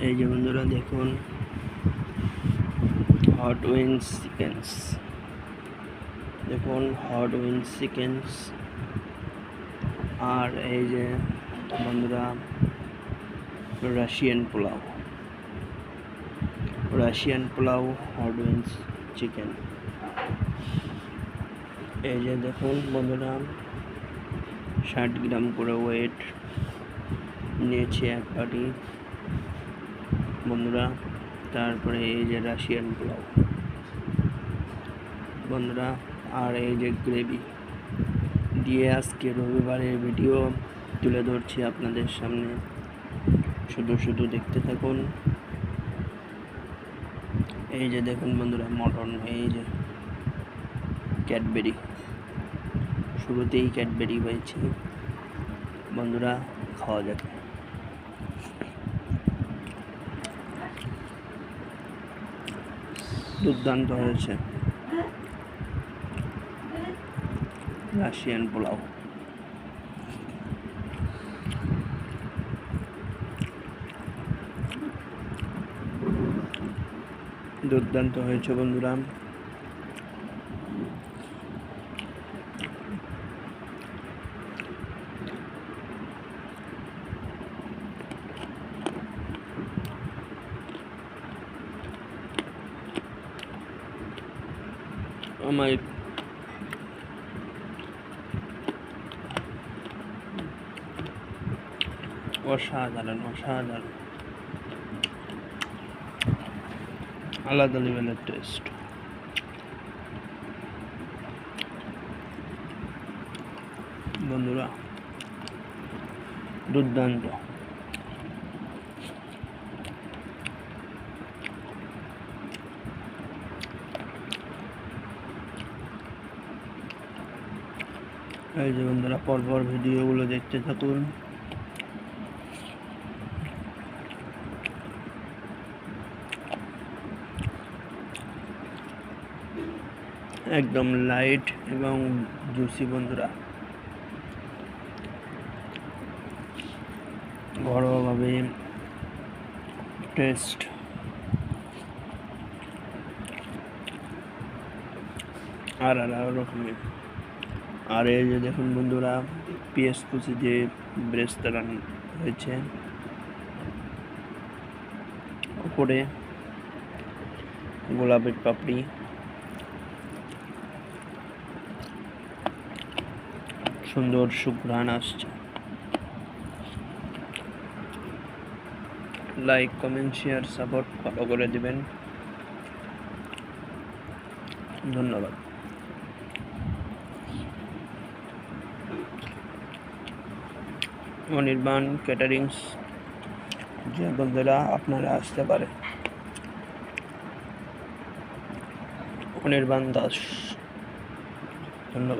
এই যে বন্ধুরা দেখুন হট উইংস চিকেন্স, দেখুন হট উইংস চিকেন্স। আর এই যে বন্ধুরা Russian pulao hot wings chicken. এই যে দেখুন বন্ধুরা 60 গ্রাম করে ওয়েট নিয়েছে এক বাটি বন্ধুরা। তারপরে এই যে রাশিয়ান পোলাও বন্ধুরা, আর এই যে গ্রেভি দিয়ে আজকে রবিবারের ভিডিও তুলে ধরছি আপনাদের সামনে, শুধু দেখতে থাকুন। এই যে দেখুন বন্ধুরা মটন, এই যে ক্যাডবেরি, শুরুতেই ক্যাডবেরি হয়েছে বন্ধুরা, খাওয়া যাক। দুর্দান্ত হয়েছে রাশিয়ান পোলাও। দুর্দান্ত হয়েছে বন্ধুরা। আমার অসাধারণ আলাদা লেভেলের টেস্ট বন্ধুরা, দুর্দান্ত। এই যে বন্ধুরা পরপর ভিডিওগুলো দেখতে থাকুন। একদম লাইট এবং জুসি বন্ধুরা, ঘরোয়াভাবে টেস্ট। আর রকমের। আর এই যে দেখুন বন্ধুরা পেঁয়াজ কুচি দিয়ে ব্রেস্তা রান্না হয়েছে, উপরে গোলাপের পাপড়ি, সুন্দর সুঘ্রাণ আসছে। Like, comment, share, support follow করে দিবেন। ধন্যবাদ। অনির্বাণ ক্যাটারিংস, যে বন্ধুরা আপনারা আসতে পারে, অনির্বাণ দাস। ধন্যবাদ।